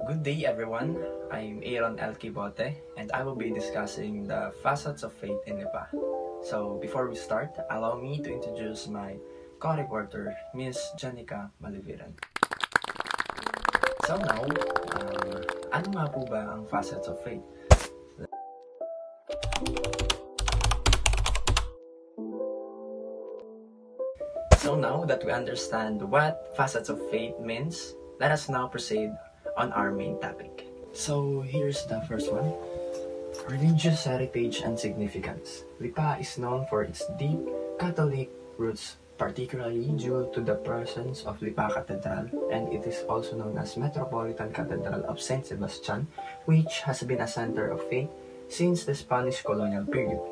Good day everyone, I'm Aaron L. Kibote and I will be discussing the facets of faith in Lipa. So before we start, allow me to introduce my co-reporter, Miss Janica Maliviran. So now, ano nga po ba ang facets of faith? So now that we understand what facets of faith means, let us now proceed on our main topic. So here's the first one. Religious heritage and significance. Lipa is known for its deep Catholic roots, particularly due to the presence of Lipa Cathedral, and it is also known as Metropolitan Cathedral of Saint Sebastian, which has been a center of faith since the Spanish colonial period.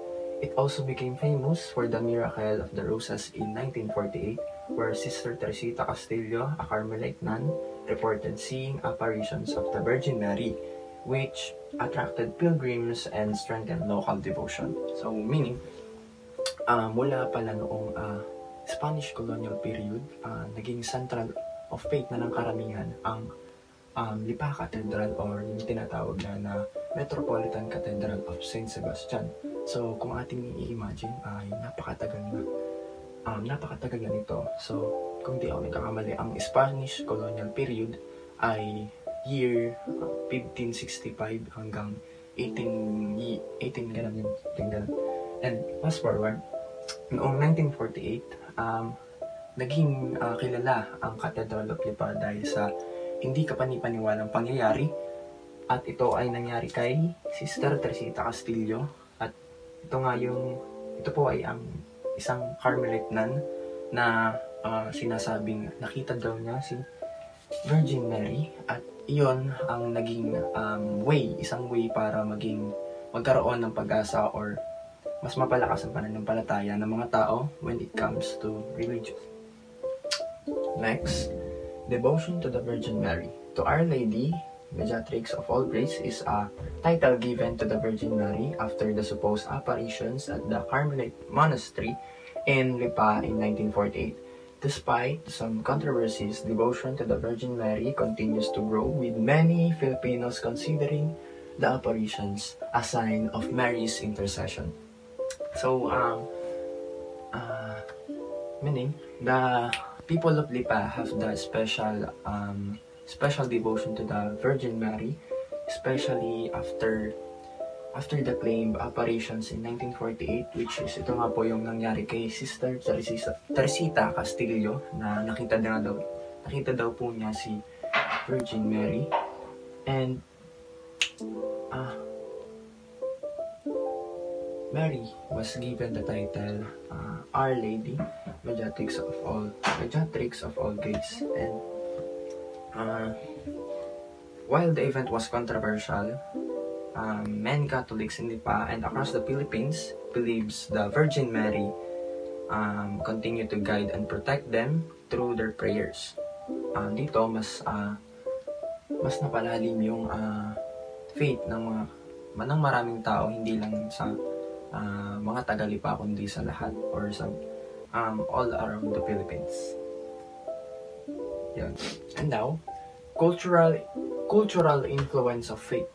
It also became famous for the Miracle of the Roses in 1948, where Sister Teresita Castillo, a Carmelite nun, reported seeing apparitions of the Virgin Mary, which attracted pilgrims and strengthened local devotion. So, meaning, mula pala noong Spanish colonial period, naging central of faith na ng karamihan ang Lipa Cathedral or yung tinatawag na Metropolitan Cathedral of Saint Sebastian. So, kung ating i-imagine, ay napakatagal na nito. So, kung di ako nagkakamali, ang Spanish colonial period ay year 1565 hanggang 18 ganun. And fast forward, noong 1948, naging kilala ang Cathedral of Lipa dahil sa hindi kapanipaniwalang pangyayari, at ito ay nangyari kay Sister Teresita Castillo, at ito po ay ang isang Carmelite nun na sinasabing nakita daw niya si Virgin Mary, at iyon ang naging isang way para magkaroon ng pag-asa or mas mapalakas ang pananampalataya ng mga tao when it comes to religion. Next, devotion to the Virgin Mary. To Our Lady, Mediatrix of all grace is a title given to the Virgin Mary after the supposed apparitions at the Carmelite Monastery in Lipa in 1948. Despite some controversies, devotion to the Virgin Mary continues to grow, with many Filipinos considering the apparitions a sign of Mary's intercession. So, meaning, the people of Lipa have the special devotion to the Virgin Mary, especially after the claimed apparitions in 1948, which is ito nga po yung nangyari kay Sister Teresita Castillo, na nakita daw po niya si Virgin Mary. And Mary was given the title Our Lady, Mediatrix of all grace. And while the event was controversial, many Catholics in Lipa and across the Philippines believes the Virgin Mary continue to guide and protect them through their prayers. Dito mas napalalim yung faith ng maraming tao, hindi lang sa mga taga-Lipa kundi sa lahat or sa all around the Philippines. Yan. And now, cultural influence of faith.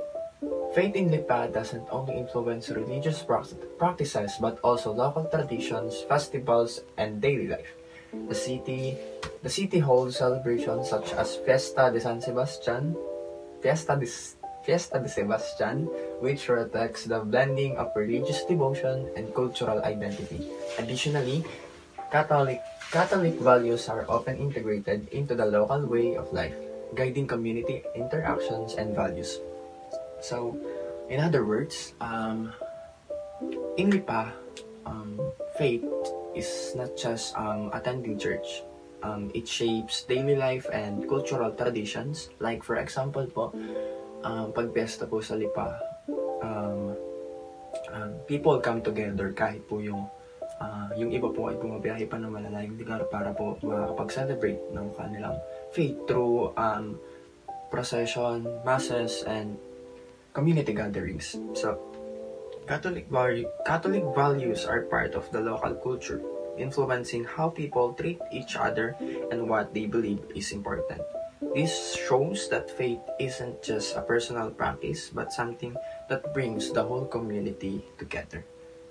Faith in Lipa doesn't only influence religious practices but also local traditions, festivals, and daily life. The city holds celebrations such as Fiesta de Sebastian, which reflects the blending of religious devotion and cultural identity. Additionally, Catholic values are often integrated into the local way of life, guiding community interactions and values. So, in other words, in Lipa, faith is not just attending church. It shapes daily life and cultural traditions. Like for example po, pagpiyesta po sa Lipa, people come together kahit po yung iba po ay bumabiyahe pa ng malalayong lugar para po makakapag-celebrate ng kanilang faith through procession, masses, and community gatherings. So, Catholic values are part of the local culture, influencing how people treat each other and what they believe is important. This shows that faith isn't just a personal practice, but something that brings the whole community together.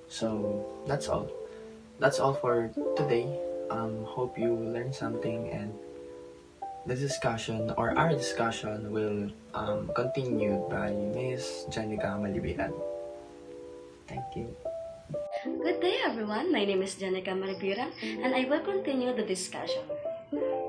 So that's all. That's all for today. Hope you learned something, and the discussion or our discussion will continue by Miss Janica Malibiran. Thank you. Good day everyone, my name is Janica Maribira and I will continue the discussion.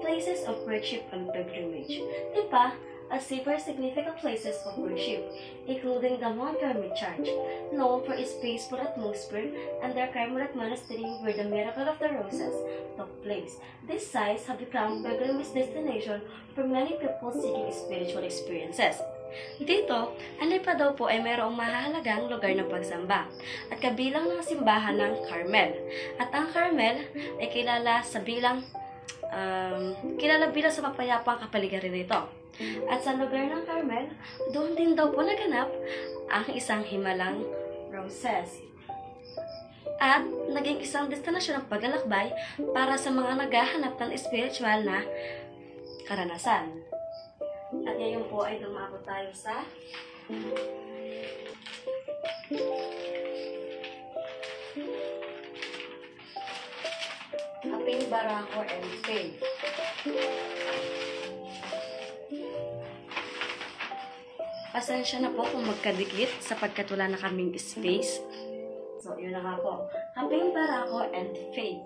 Places of worship and pilgrimage. Diba, are several significant places of worship, including the Mount Carmel Church, known for its peaceful atmosphere, and the Carmelite Monastery where the Miracle of the Roses took place. These sites have become pilgrimage destination for many people seeking spiritual experiences. Dito, ang Lipa daw po ay mayroong mahalagang lugar ng pagsamba at kabilang ng simbahan ng Carmel. At ang Carmel ay kilala bilang sa mapayapang kapaligiran nito. At sa lugar ng Carmel, doon din daw po naganap ang isang himalang roses. At naging isang destinasyon ng paglalakbay para sa mga naghahanap ng spiritual na karanasan. At ngayon po ay dumako tayo sa Kaping Barako and Faith. Pasensya na po kung magkadikit sapagkat wala na kaming space. So, yun na nga po. Kaping Barako and Faith.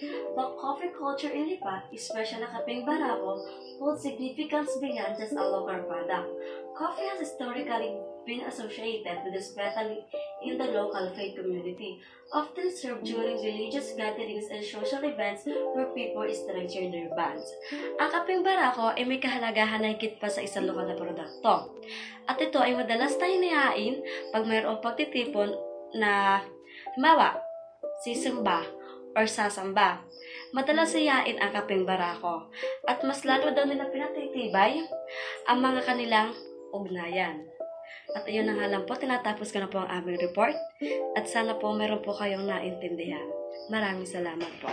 The coffee culture in Lipa, especially Kaping Barako, holds significance beyond just a local product. Coffee has historically been associated with especially in the local faith community, often served during religious gatherings and social events where people strengthen their bonds. Ang Kaping Barako ay may kahalagahan na higit pa sa isang lokal na produkto. At ito ay madalas tayo niyain pag mayroong pagtitipon na himawa, sisimba, or sasamba. Madalas siyain ang Kaping Barako at mas lalo daw nila pinatitibay ang mga kanilang ugnayan. At ayun na nga lang po, tinatapos ko na po ang aming report at sana po meron po kayong naintindihan. Maraming salamat po.